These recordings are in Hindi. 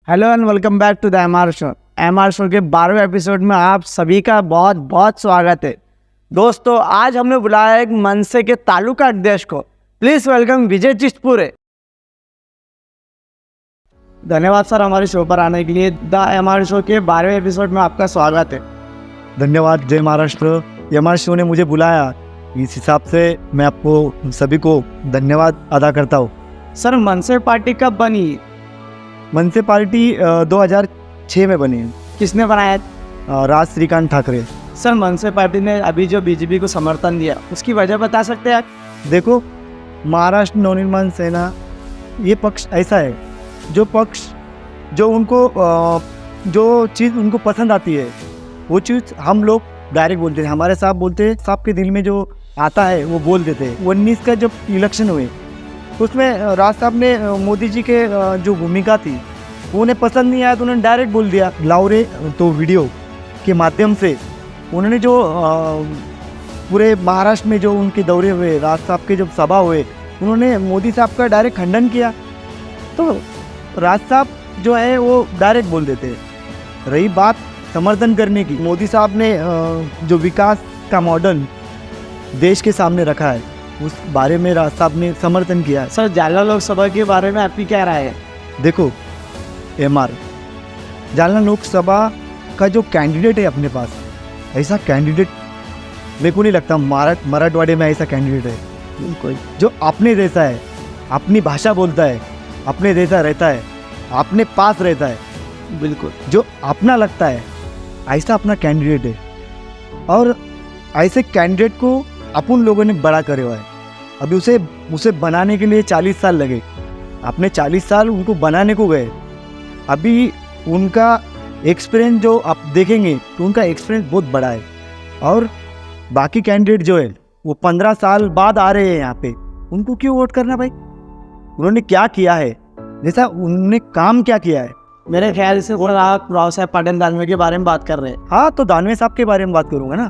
Hello and welcome back to the MR show के 12वें एपिसोड में आप सभी का बहुत बहुत स्वागत है। दोस्तों, आज हमने बुलाया एक मनसे के तालुका अध्यक्ष को। प्लीज वेलकम विजय चिस्तपुरे। धन्यवाद सर हमारे शो पर आने के लिए। द एमआर शो के 12वें एपिसोड में आपका स्वागत है। धन्यवाद। जय महाराष्ट्र। एमआर शो ने मुझे बुलाया, इस हिसाब से मैं आपको सभी को धन्यवाद अदा करता हूँ। सर, मनसे पार्टी कब बनी? मनसे पार्टी 2006 में बनी है। किसने बनाया? राज श्रीकांत ठाकरे। सर, मनसे पार्टी ने अभी जो बीजेपी को समर्थन दिया उसकी वजह बता सकते हैं आप? देखो, महाराष्ट्र नवनिर्माण सेना ये पक्ष ऐसा है जो पक्ष जो उनको जो चीज़ उनको पसंद आती है वो चीज़ हम लोग डायरेक्ट बोलते हैं। हमारे साहब बोलते हैं, साहब के दिल में जो आता है वो बोल देते हैं। 19 का जब इलेक्शन हुए उसमें राज साहब ने मोदी जी के जो भूमिका थी वो उन्हें पसंद नहीं आया तो उन्होंने डायरेक्ट बोल दिया। लाउरे तो वीडियो के माध्यम से उन्होंने जो पूरे महाराष्ट्र में जो उनके दौरे हुए, राज साहब के जब सभा हुए, उन्होंने मोदी साहब का डायरेक्ट खंडन किया। तो राज साहब जो है वो डायरेक्ट बोल देते हैं। रही बात समर्थन करने की, मोदी साहब ने जो विकास का मॉडल देश के सामने रखा है उस बारे में राज साहब ने समर्थन किया है। सर, जालना लोकसभा के बारे में आपकी क्या राय है? देखो एमआर, जालना लोकसभा का जो कैंडिडेट है अपने पास, ऐसा कैंडिडेट मेरे को नहीं लगता मराठवाड़े में ऐसा कैंडिडेट है। बिल्कुल, जो अपने जैसा है, अपनी भाषा बोलता है, अपने जैसा रहता है, अपने पास रहता है, बिल्कुल जो अपना लगता है, ऐसा अपना कैंडिडेट है। और ऐसे कैंडिडेट को अपन लोगों ने बड़ा करे हुआ है। अभी उसे बनाने के लिए 40 साल लगे। आपने 40 साल उनको बनाने को गए। अभी उनका एक्सपीरियंस जो आप देखेंगे तो उनका एक्सपीरियंस बहुत बड़ा है। और बाकी कैंडिडेट जो है वो 15 साल बाद आ रहे हैं यहाँ पे, उनको क्यों वोट करना भाई? उन्होंने क्या किया है, जैसा उन्होंने काम क्या किया है? मेरे ख्याल से राव साहब पाटिल दानवे के बारे में बात कर रहे हैं। हाँ, तो दानवे साहब के बारे में बात करूँगा ना।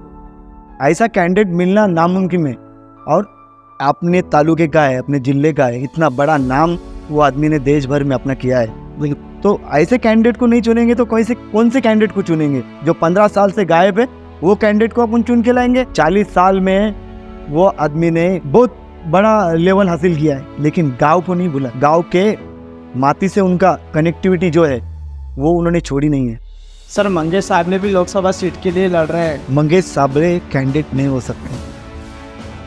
ऐसा कैंडिडेट मिलना नामुमकिन है। और अपने तालुके का है, अपने जिले का है, इतना बड़ा नाम वो आदमी ने देश भर में अपना किया है। तो ऐसे कैंडिडेट को नहीं चुनेंगे तो कौन से कैंडिडेट को चुनेंगे? जो 15 साल से गायब है वो कैंडिडेट को अपन चुन के लाएंगे? 40 साल में वो आदमी ने बहुत बड़ा लेवल हासिल किया है, लेकिन गाँव को नहीं भूला। गाँव के माटी से उनका कनेक्टिविटी जो है वो उन्होंने छोड़ी नहीं है। सर, मंगेश साहब ने भी लोकसभा सीट के लिए लड़ रहे हैं। मंगेश साबळे कैंडिडेट नहीं हो सकते।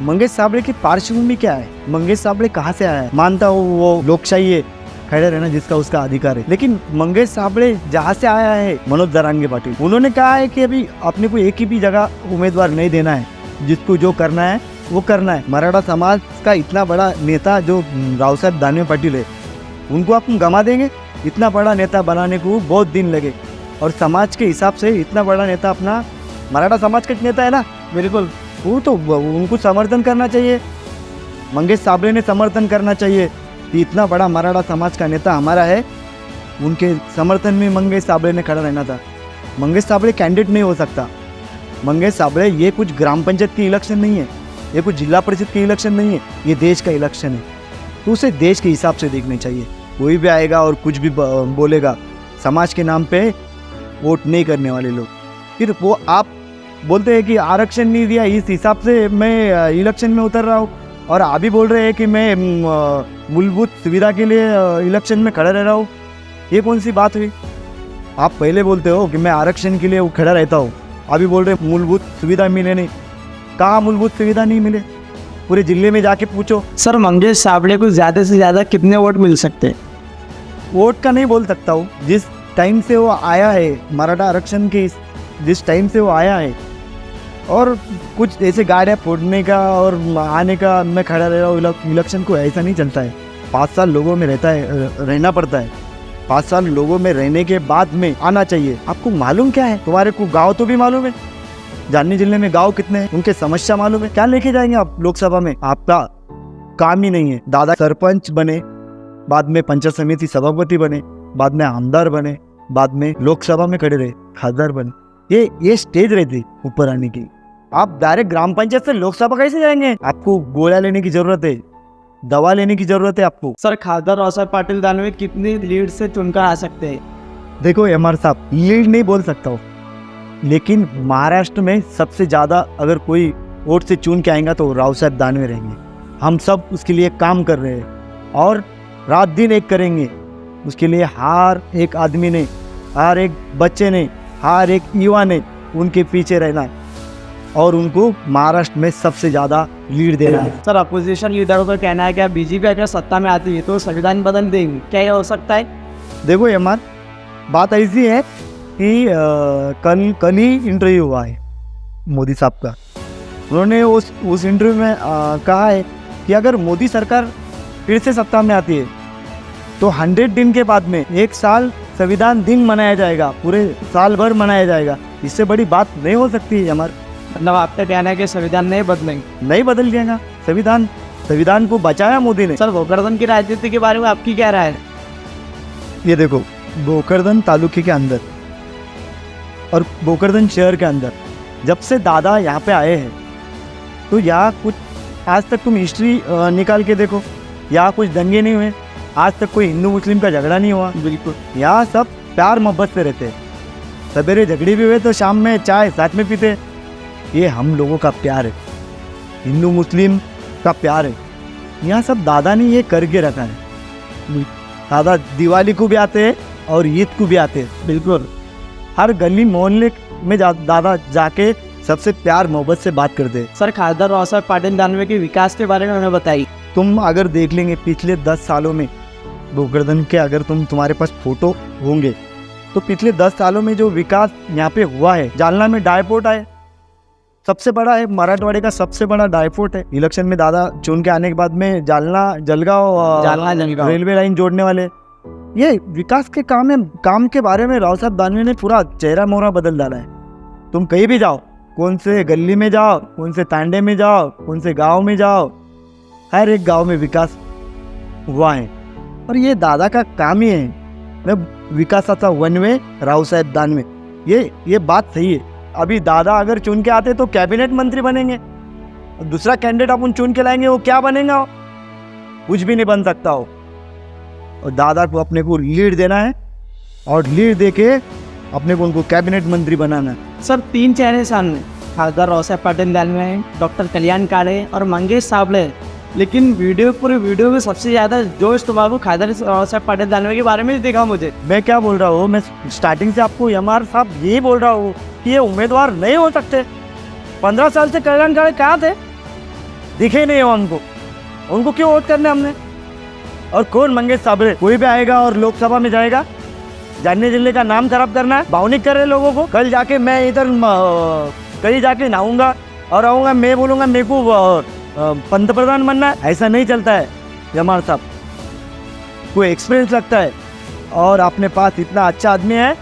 मंगेश साबळे की पार्श्वभूमि क्या है? मंगेश साबळे कहाँ से आया है? मानता हूँ वो लोकशाही है, खड़े रहना जिसका उसका अधिकार है, लेकिन मंगेश साबळे जहाँ से आया है, मनोज जरांगे पाटिल, उन्होंने कहा है कि अभी अपने को एक ही भी जगह उम्मीदवार नहीं देना है, जिसको जो करना है वो करना है। मराठा समाज का इतना बड़ा नेता जो राव साहब दानवे पाटिल है, उनको अपन गंवा देंगे? इतना बड़ा नेता बनाने को बहुत दिन लगे। और समाज के हिसाब से इतना बड़ा नेता अपना मराठा समाज का नेता है ना, बिल्कुल, वो तो उनको समर्थन करना चाहिए। मंगेश साबळे ने समर्थन करना चाहिए कि इतना बड़ा मराठा समाज का नेता हमारा है, उनके समर्थन में मंगेश साबळे ने खड़ा रहना था। मंगेश साबळे कैंडिडेट नहीं हो सकता। मंगेश साबळे ये कुछ ग्राम पंचायत की इलेक्शन नहीं है, ये कुछ जिला परिषद की इलेक्शन नहीं है, ये देश का इलेक्शन है। तो उसे देश के हिसाब से देखने चाहिए। कोई भी आएगा और कुछ भी बोलेगा, समाज के नाम पे वोट नहीं करने वाले लोग, फिर वो आप बोलते हैं कि आरक्षण नहीं दिया, इस हिसाब से मैं इलेक्शन में उतर रहा हूँ, और अभी बोल रहे हैं कि मैं मूलभूत सुविधा के लिए इलेक्शन में खड़ा रह रहा हूँ। ये कौन सी बात हुई? आप पहले बोलते हो कि मैं आरक्षण के लिए खड़ा रहता हूँ, अभी बोल रहे मूलभूत सुविधा मिले नहीं। कहाँ मूलभूत सुविधा नहीं मिले? पूरे जिले में जाके पूछो। सर, मंगेश साबळे को ज़्यादा से ज़्यादा कितने वोट मिल सकते हैं? वोट का नहीं बोल सकता हूँ। जिस टाइम से वो आया है, मराठा आरक्षण के जिस टाइम से वो आया है, और कुछ ऐसे गाड़ियाँ फोड़ने का और आने का, मैं खड़ा रह रहा हूँ इलेक्शन को, ऐसा नहीं चलता है। 5 साल लोगों में रहना पड़ता है। 5 साल लोगों में रहने के बाद में आना चाहिए। आपको मालूम क्या है? तुम्हारे को गाँव तो भी मालूम है, जानी जिले में गाँव कितने हैं, उनके समस्या मालूम है। क्या लेके जाएंगे आप लोकसभा में? आपका काम ही नहीं है। दादा सरपंच बने, बाद में पंचायत समिति सभापति बने, बाद में आमदार बने, बाद में लोकसभा में खड़े रहे, खासदार बने। ये स्टेज रहती ऊपर आने की। आप डायरेक्ट ग्राम पंचायत से लोकसभा कैसे जाएंगे? आपको गोलियां लेने की जरूरत है, दवा लेने की जरूरत है आपको। सर, खासदार राव साहब पाटिल दानवे कितनी लीड से चुनकर आ सकते हैं? देखो एमआर साहब, लीड नहीं बोल सकता हूँ, लेकिन महाराष्ट्र में सबसे ज़्यादा अगर कोई वोट से चुन के आएगा तो राव साहब दानवे रहेंगे। हम सब उसके लिए काम कर रहे हैं और रात दिन एक करेंगे उसके लिए। हर एक आदमी ने, हर एक बच्चे ने, हर एक युवा ने उनके पीछे रहना है और उनको महाराष्ट्र में सबसे ज़्यादा लीड देना है। सर, अपोजिशन लीडरों का कहना है कि बीजेपी अगर सत्ता में आती है तो संविधान बदल देंगे, क्या ये हो सकता है? देखो एमआर, बात ऐसी है कि कल ही इंटरव्यू हुआ है मोदी साहब का। उन्होंने उस इंटरव्यू में कहा है कि अगर मोदी सरकार फिर से सत्ता में आती है तो 100 दिन के बाद में 1 साल संविधान दिन मनाया जाएगा, पूरे साल भर मनाया जाएगा। इससे बड़ी बात नहीं हो सकती है हमारे। मतलब आपका कहना है कि संविधान नहीं बदलेंगे? नहीं बदल जाएगा संविधान को बचाया मोदी ने। सर, गोकर्धन की राजनीति के बारे में आपकी क्या राय है? ये देखो, गोकर्धन तालुके के अंदर और गोकर्धन शहर के अंदर जब से दादा यहाँ पे आए हैं तो यहाँ कुछ आज तक तुम हिस्ट्री निकाल के देखो, यहाँ कुछ दंगे नहीं हुए, आज तक कोई हिंदू मुस्लिम का झगड़ा नहीं हुआ। बिल्कुल। यहाँ सब प्यार मोहब्बत से रहते हैं। सवेरे झगड़े भी हुए तो शाम में चाय साथ में पीते। ये हम लोगों का प्यार है, हिंदू मुस्लिम का प्यार है। यहाँ सब दादा ने ये करके रखा है। दादा दिवाली को भी आते हैं और ईद को भी आते हैं। बिल्कुल। हर गली मोहल्ले में दादा जाके सबसे प्यार मोहब्बत से बात करते हैं। सर, खासदार रावसाहेब पाटिल दानवे के विकास के बारे में हमें बताइए। तुम अगर देख लेंगे पिछले 10 सालों में गोकर्धन के, अगर तुम्हारे पास फोटो होंगे तो पिछले 10 सालों में जो विकास यहाँ पे हुआ है, जालना में डायपोर्ट आए, सबसे बड़ा है, मराठवाड़े का सबसे बड़ा डायपोर्ट है। इलेक्शन में दादा चुन के आने के बाद में जालना जलगांव रेलवे लाइन जोड़ने वाले, ये विकास के काम के बारे में राव साहब दानवे ने पूरा चेहरा मोहरा बदल डाला है। तुम कहीं भी जाओ, कौन से गली में जाओ, कौन से तांडे में जाओ, कौन से गांव में जाओ, हर एक गांव में विकास हुआ है और ये दादा का काम ही है। मैं विकासाचा वनवे राव साहेब दानवे, ये बात सही है। अभी दादा अगर चुन के आते तो कैबिनेट मंत्री बनेंगे, दूसरा कैंडिडेट अपन चुन के लाएंगे, वो क्या बनेगा? कुछ भी नहीं बन सकता हो। और दादा को अपने को लीड देना है और लीड देके अपने को उनको कैबिनेट मंत्री बनाना है। सर, 3 चेहरे सामने, खासदार रावसाहेब पाटिल दानवे, डॉक्टर कल्याण काळे और मंगेश साबळे, लेकिन पूरे वीडियो में सबसे ज़्यादा जोश तो बाबू खासदार रावसाहेब पाटिल दानवे के बारे में दिखा मुझे। मैं क्या बोल रहा हूँ, मैं स्टार्टिंग से आपको एमआर साहब यही बोल रहा हूँ कि ये उम्मीदवार नहीं हो सकते। 15 साल से कल्याण काळे कहाँ थे? दिखे नहीं हो हमको, उनको क्यों वोट करने हमने? और कौन मंगेश साबळे? कोई भी आएगा और लोकसभा में जाएगा, जानने जिले का नाम खराब करना है, भावनिक कर रहे लोगों को। कल जाके मैं इधर कहीं जाके नहाऊंगा और आऊँगा, मैं बोलूँगा मेरे को पंतप्रधान बनना है, ऐसा नहीं चलता है एमआर साहब। कोई एक्सपीरियंस लगता है और अपने पास इतना अच्छा आदमी है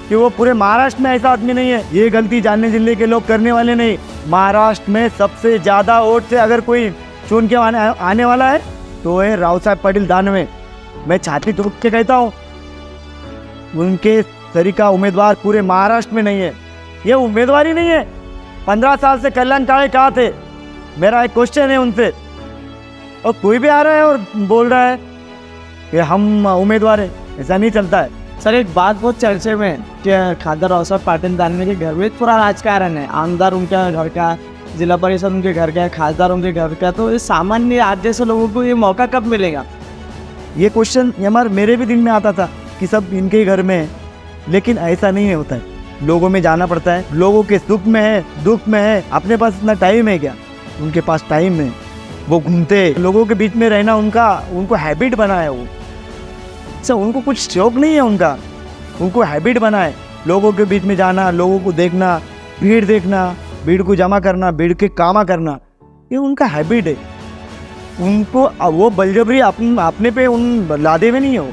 कि वो पूरे महाराष्ट्र में ऐसा आदमी नहीं है। ये गलती जानने जिले के लोग करने वाले नहीं। महाराष्ट्र में सबसे ज़्यादा वोट से अगर कोई चुन के आने वाला है तो है राव साहेब पाटिल दानवे। मैं छाती ठोक के कहता हूँ, उनके तरीका उम्मीदवार पूरे महाराष्ट्र में नहीं है। ये उम्मीदवार ही नहीं है। 15 साल से कल्याण काळे कहाँ थे? मेरा एक क्वेश्चन है उनसे। और कोई भी आ रहा है और बोल रहा है कि हम उम्मीदवार हैं, ऐसा नहीं चलता है। सर, एक बात बहुत चर्चे में कि खासदार रावसाहेब पाटिल दानवे के घर में पूरा राजकारण है, आमदार उनके घर का, जिला परिषद उनके घर का, खासदार उनके घर का, तो इस सामान्य आज जैसे लोगों को ये मौका कब मिलेगा? ये क्वेश्चन हमारे मेरे भी दिल में आता था कि सब इनके ही घर में है, लेकिन ऐसा नहीं होता है। लोगों में जाना पड़ता है, लोगों के सुख में है, दुख में है। अपने पास इतना टाइम है क्या? उनके पास टाइम है, वो घूमते, लोगों के बीच में रहना उनको हैबिट बना है। वो अच्छा, उनको कुछ शौक नहीं है उनको हैबिट बना है लोगों के बीच में जाना, लोगों को देखना, भीड़ देखना, भीड़ को जमा करना, भीड़ के कामा करना, ये उनका हैबिट है। उनको वो बलजबरी अपने पे उन लादे हुए नहीं है। वो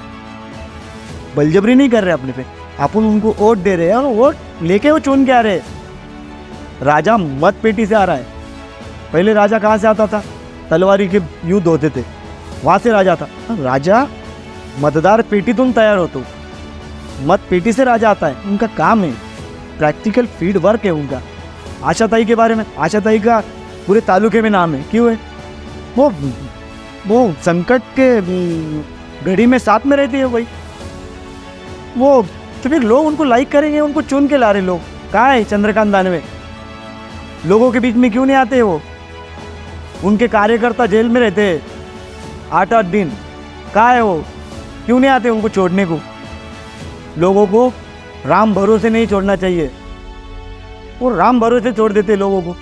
बलजबरी नहीं कर रहे अपने पे, अपन उनको वोट दे रहे हैं और वोट लेके वो चुन के आ रहे। राजा मत पेटी से आ रहा है। पहले राजा कहाँ से आता था? तलवारी के युद्ध होते थे, वहाँ से राजा था। राजा मतदार पेटी तुम तैयार हो तो मत पेटी से राजा आता है। उनका काम है, प्रैक्टिकल फील्ड वर्क है उनका। आशाताई के बारे में, आशाताई का पूरे तालुके में नाम है, क्यों है? वो संकट के घड़ी में साथ में रहती है। वो तो फिर लोग उनको लाइक करेंगे, उनको चुन के ला रहे लोग। कहाँ है चंद्रकांत दानवे? लोगों के बीच में क्यों नहीं आते वो? उनके कार्यकर्ता जेल में रहते हैं 8-8 दिन, कहाँ है वो? क्यों नहीं आते उनको छोड़ने को? लोगों को राम भरोसे नहीं छोड़ना चाहिए, वो राम भरोसे छोड़ देते लोगों को।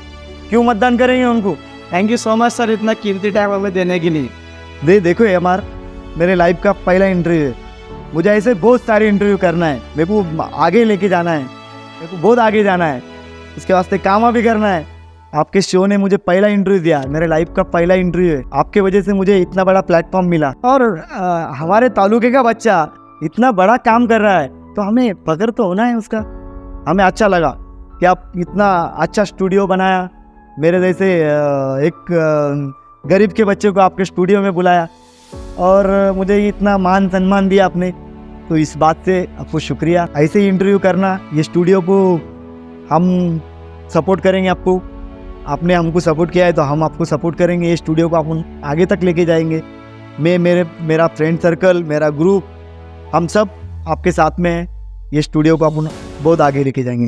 क्यों मतदान करेंगे उनको? Thank you so much sir, इतना कीमती टाइम हमें देने के लिए। देखो एमआर, मेरे लाइफ का पहला इंटरव्यू है। मुझे ऐसे बहुत सारे इंटरव्यू करना है, मेरे को आगे लेके जाना है, मेरे को बहुत आगे जाना है, उसके वास्ते काम भी करना है। आपके शो ने मुझे पहला इंटरव्यू दिया, मेरे लाइफ का पहला इंटरव्यू है। आपके वजह से मुझे इतना बड़ा प्लेटफॉर्म मिला। और हमारे तालुके का बच्चा इतना बड़ा काम कर रहा है तो हमें फख्र तो होना है उसका। हमें अच्छा लगा कि आप इतना अच्छा स्टूडियो बनाया, मेरे जैसे एक गरीब के बच्चे को आपके स्टूडियो में बुलाया और मुझे इतना मान सम्मान दिया आपने, तो इस बात से आपको शुक्रिया। ऐसे ही इंटरव्यू करना, ये स्टूडियो को हम सपोर्ट करेंगे आपको। आपने हमको सपोर्ट किया है तो हम आपको सपोर्ट करेंगे। ये स्टूडियो को अपन आगे तक लेके जाएंगे। मेरा फ्रेंड सर्कल, मेरा ग्रुप, हम सब आपके साथ में हैं। ये स्टूडियो को अपन बहुत आगे लेके जाएंगे।